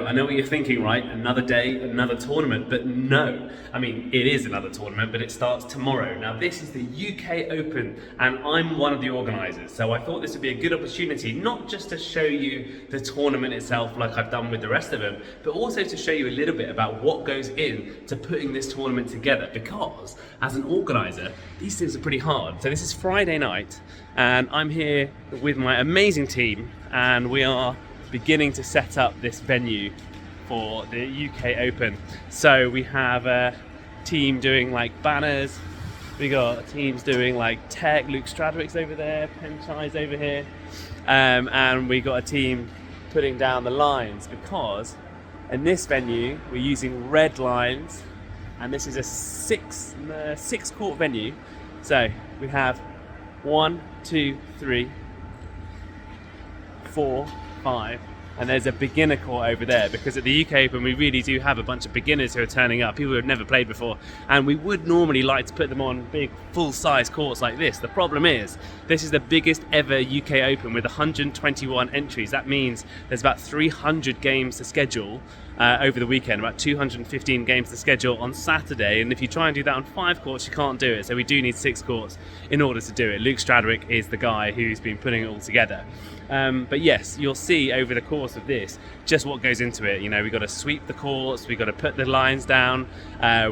I know what you're thinking, right? Another day, another tournament, but no. I mean, it is another tournament, but it starts tomorrow. Now, this is the UK Open, and I'm one of the organisers, so I thought this would be a good opportunity, not just to show you the tournament itself like I've done with the rest of them, but also to show you a little bit about what goes in to putting this tournament together, because as an organiser, these things are pretty hard. So this is Friday night, and I'm here with my amazing team, and we are beginning to set up this venue for the UK Open. So we have a team doing like banners, we got teams doing like tech, Luke Stradwick's over there, Penchai's over here, and we got a team putting down the lines, because in this venue we're using red lines, and this is a six court venue. So we have 1, 2, 3, 4, 5, and there's a beginner court over there, because at the UK Open we really do have a bunch of beginners who are turning up, people who have never played before, and we would normally like to put them on big full-size courts like this. The problem is, this is the biggest ever UK Open with 121 entries. That means there's about 300 games to schedule over the weekend, about 215 games to schedule on Saturday, and if you try and do that on 5 courts, you can't do it, so we do need 6 courts in order to do it. Luke Stradwick is the guy who's been putting it all together. But yes, you'll see over the course of this just what goes into it. You know, we've got to sweep the courts, we've got to put the lines down,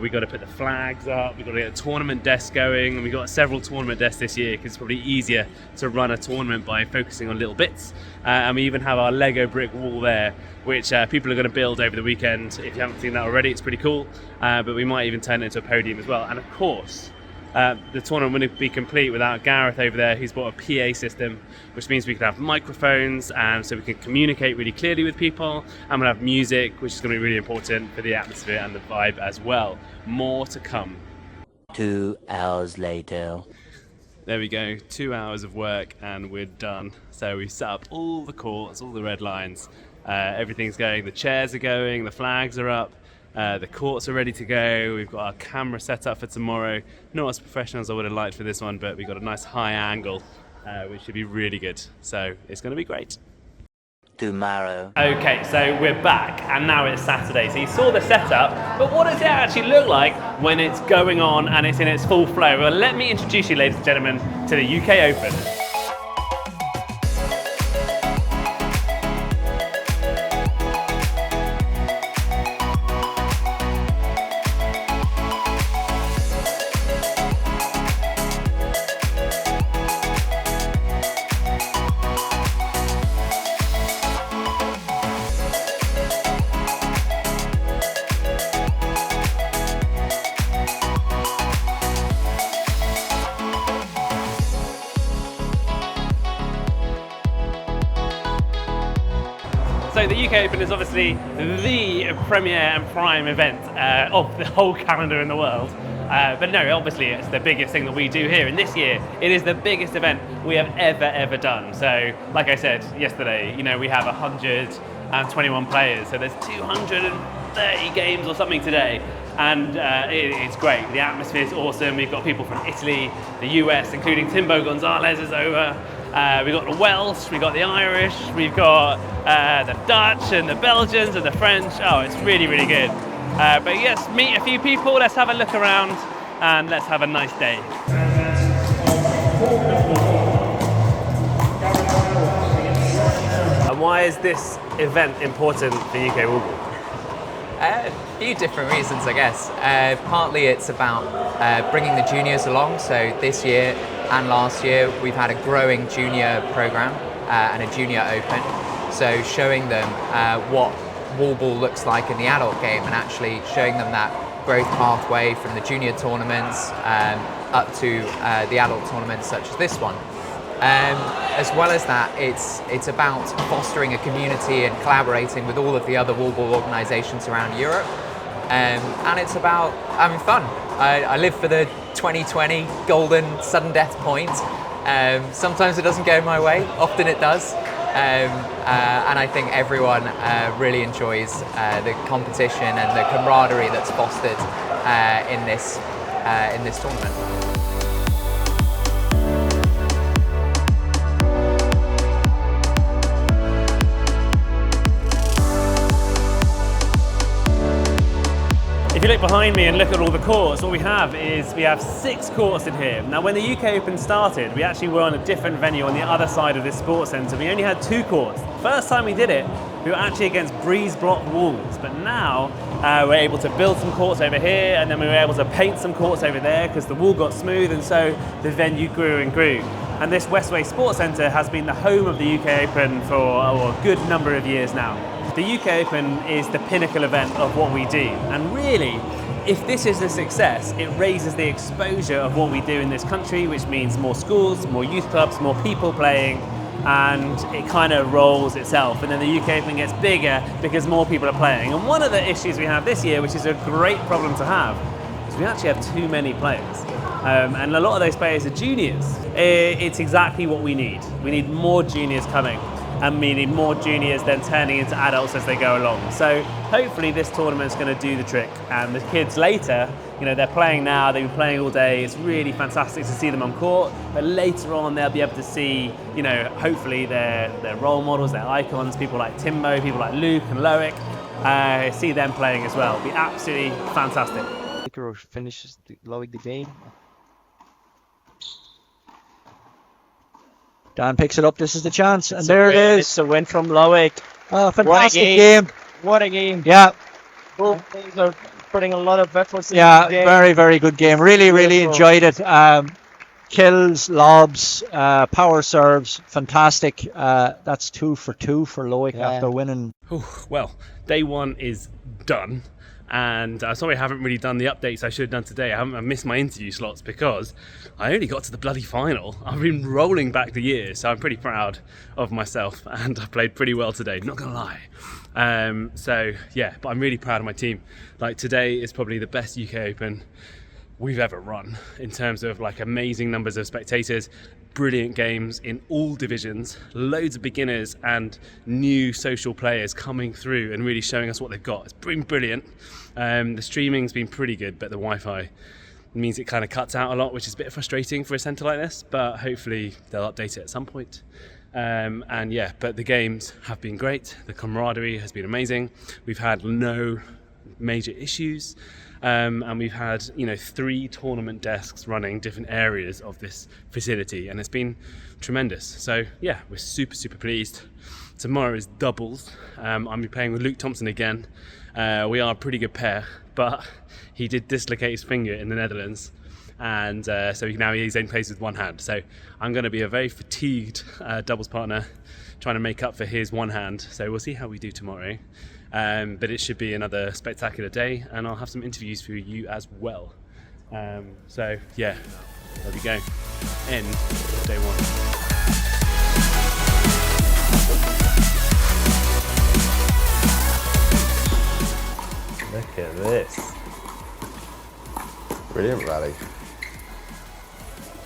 we've got to put the flags up, we've got to get a tournament desk going, and we've got several tournament desks this year because it's probably easier to run a tournament by focusing on little bits. And we even have our Lego brick wall there, which people are going to build over the weekend. If you haven't seen that already, it's pretty cool, but we might even turn it into a podium as well. And of course, the tournament wouldn't be complete without Gareth over there, who's bought a PA system, which means we can have microphones, and so we can communicate really clearly with people, and we'll have music, which is going to be really important for the atmosphere and the vibe as well. More to come. 2 hours later. There we go, 2 hours of work and we're done. So we've set up all the courts, all the red lines, everything's going, the chairs are going, the flags are up. The courts are ready to go. We've got our camera set up for tomorrow. Not as professional as I would have liked for this one, but we've got a nice high angle, which should be really good. So it's going to be great. Tomorrow. Okay, so we're back, and now it's Saturday. So you saw the setup, but what does it actually look like when it's going on and it's in its full flow? Well, let me introduce you, ladies and gentlemen, to the UK Open. So the UK Open is obviously the premier and prime event of the whole calendar in the world. But no, obviously it's the biggest thing that we do here. And this year, it is the biggest event we have ever done. So, like I said yesterday, you know, we have 121 players. So there's 230 games or something today. And it's great. The atmosphere is awesome. We've got people from Italy, the US, including Timbo Gonzalez is over. We've got the Welsh, we've got the Irish, we've got the Dutch and the Belgians and the French. Oh, it's really good. But yes, meet a few people, let's have a look around and let's have a nice day. And why is this event important for UK1wall? A few different reasons, I guess. Partly it's about bringing the juniors along. So this year and last year we've had a growing junior program and a junior open. So showing them what wall ball looks like in the adult game, and actually showing them that growth pathway from the junior tournaments up to the adult tournaments such as this one. As well as that, it's about fostering a community and collaborating with all of the other wall ball organisations around Europe, and it's about having fun. I live for the 2020 golden sudden death point. Sometimes it doesn't go my way, often it does, and I think everyone really enjoys the competition and the camaraderie that's fostered in this tournament. sit behind me and look at all the courts, what we have 6 courts in here. Now when the UK Open started, we actually were on a different venue on the other side of this sports centre. We only had 2 courts. First time we did it, we were actually against breeze block walls, but now we're able to build some courts over here, and then we were able to paint some courts over there because the wall got smooth, and so the venue grew and grew. And this Westway Sports Centre has been the home of the UK Open for a good number of years now. The UK Open is the pinnacle event of what we do, and really, if this is a success, it raises the exposure of what we do in this country, which means more schools, more youth clubs, more people playing, and it kind of rolls itself. And then the UK Open gets bigger because more people are playing. And one of the issues we have this year, which is a great problem to have, is we actually have too many players. And a lot of those players are juniors. It's exactly what we need. We need more juniors coming, and we need more juniors then turning into adults as they go along. So hopefully this tournament's going to do the trick, and the kids later, you know, they're playing now, they've been playing all day, it's really fantastic to see them on court, but later on they'll be able to see, you know, hopefully their role models, their icons, people like Timbo, people like Luke and Loic, see them playing as well. It'll be absolutely fantastic. Icaro finishes Loic the game. Dan picks it up. This is the chance, and there it is. It's a win from Loic. Oh, fantastic game. What a game. Yeah. Both teams are putting a lot of effort. Yeah, very, very good game. Really enjoyed it. Kills, lobs, power serves, fantastic. That's 2 for 2 for Loic after winning. Well, day 1 is done. And sorry I haven't really done the updates I should have done today. I missed my interview slots because I only got to the bloody final. I've been rolling back the years, so I'm pretty proud of myself, and I played pretty well today, not gonna lie. So yeah, but I'm really proud of my team. Like, today is probably the best UK Open we've ever run in terms of like amazing numbers of spectators, brilliant games in all divisions, loads of beginners and new social players coming through and really showing us what they've got. It's been brilliant. The streaming's been pretty good, but the Wi-Fi means it kind of cuts out a lot, which is a bit frustrating for a centre like this, but hopefully they'll update it at some point. And yeah, but the games have been great. The camaraderie has been amazing. We've had no major issues. And we've had, you know, 3 tournament desks running different areas of this facility, and it's been tremendous. So yeah, we're super pleased. Tomorrow is doubles. I'll be playing with Luke Thompson again. We are a pretty good pair, but he did dislocate his finger in the Netherlands, and so now he's only plays with one hand. So I'm going to be a very fatigued doubles partner, trying to make up for his one hand. So we'll see how we do tomorrow. But it should be another spectacular day, and I'll have some interviews for you as well. So yeah, there we go. End of day 1. Look at this. Brilliant rally.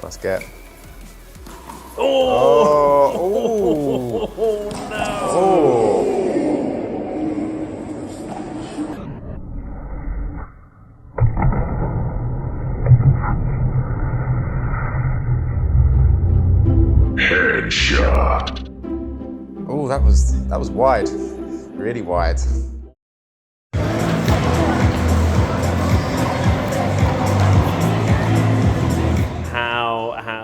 Let's get. Oh! Oh no! Oh! Headshot. Oh, that was wide, really wide.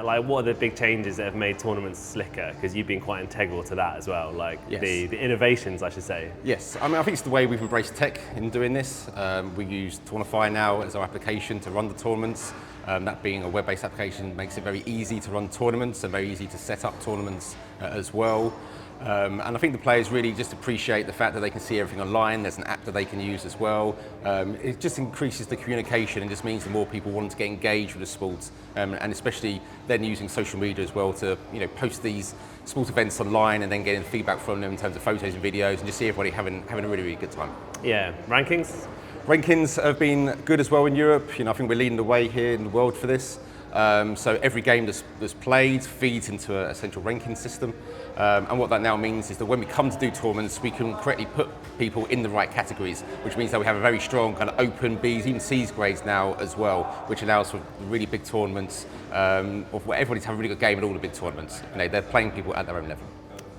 Like, what are the big changes that have made tournaments slicker? Because you've been quite integral to that as well. Like, yes. the innovations, I should say. Yes, I mean, I think it's the way we've embraced tech in doing this. We use Tournify now as our application to run the tournaments. That being a web-based application makes it very easy to run tournaments and very easy to set up tournaments as well. And I think the players really just appreciate the fact that they can see everything online. There's an app that they can use as well. It just increases the communication and just means that more people want to get engaged with the sport, and especially then using social media as well to, you know, post these sport events online and then getting feedback from them in terms of photos and videos, and just see everybody having a really good time. Yeah, rankings? Rankings have been good as well in Europe. You know, I think we're leading the way here in the world for this. So every game that's played feeds into a central ranking system. And what that now means is that when we come to do tournaments, we can correctly put people in the right categories, which means that we have a very strong kind of open Bs, even Cs grades now as well, which allows for really big tournaments, of where everybody's having a really good game at all the big tournaments. You know, they're playing people at their own level.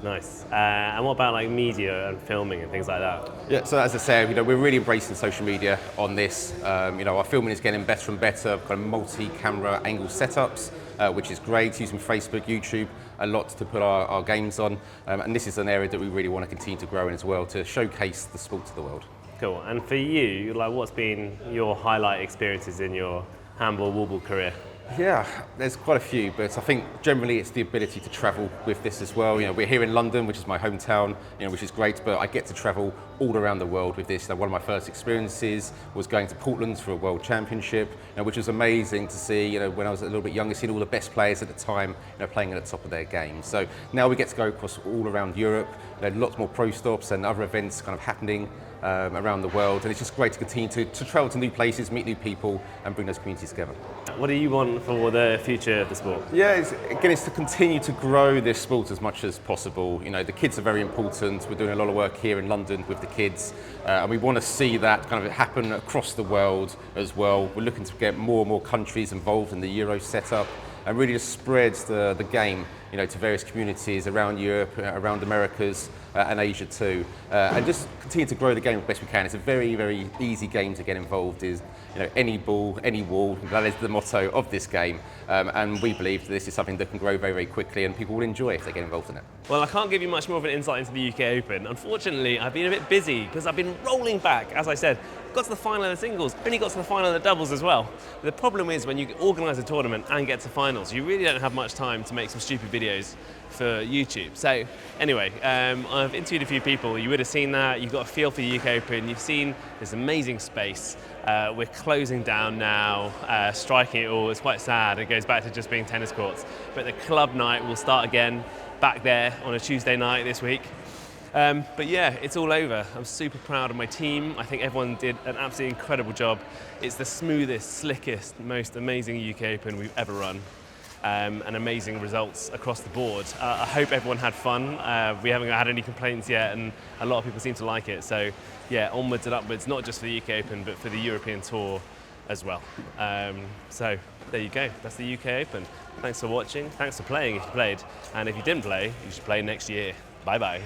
Nice. And what about like media and filming and things like that? Yeah, so as I say, we're really embracing social media on this. Our filming is getting better and better, kind of multi-camera angle setups, which is great, using Facebook, YouTube, a lot to put our games on. And this is an area that we really want to continue to grow in as well, to showcase the sport to the world. Cool. And for you, like, what's been your highlight experiences in your handball, wallball career? Yeah, there's quite a few, but I think generally it's the ability to travel with this as well. We're here in London, which is my hometown, which is great, but I get to travel all around the world with this. One of my first experiences was going to Portland for a World Championship, which was amazing to see, when I was a little bit younger, seeing all the best players at the time, playing at the top of their game. So now we get to go across all around Europe, lots more pro stops and other events kind of happening around the world, and it's just great to continue to travel to new places, meet new people, and bring those communities together. What do you want for the future of the sport? Yeah, it's to continue to grow this sport as much as possible. The kids are very important. We're doing a lot of work here in London with the kids, and we want to see that kind of happen across the world as well. We're looking to get more and more countries involved in the Euro setup, and really just spread the game, to various communities around Europe, around Americas, and Asia too, and just continue to grow the game as best we can. It's a very, very easy game to get involved. Is any ball, any wall. That is the motto of this game, and we believe that this is something that can grow very, very quickly, and people will enjoy if they get involved in it. Well, I can't give you much more of an insight into the UK Open. Unfortunately, I've been a bit busy because I've been rolling back, as I said. Got to the final of the singles, only got to the final of the doubles as well. The problem is when you organise a tournament and get to finals, you really don't have much time to make some stupid videos for YouTube. So anyway, I've interviewed a few people. You would have seen that. You've got a feel for the UK Open. You've seen this amazing space. We're closing down now, striking it all. It's quite sad. It goes back to just being tennis courts. But the club night will start again back there on a Tuesday night this week. But yeah, it's all over. I'm super proud of my team. I think everyone did an absolutely incredible job. It's the smoothest, slickest, most amazing UK Open we've ever run. And amazing results across the board. I hope everyone had fun. We haven't had any complaints yet, and a lot of people seem to like it. So yeah, onwards and upwards, not just for the UK Open, but for the European Tour as well. So there you go, that's the UK Open. Thanks for watching, thanks for playing if you played, and if you didn't play, you should play next year. Bye bye.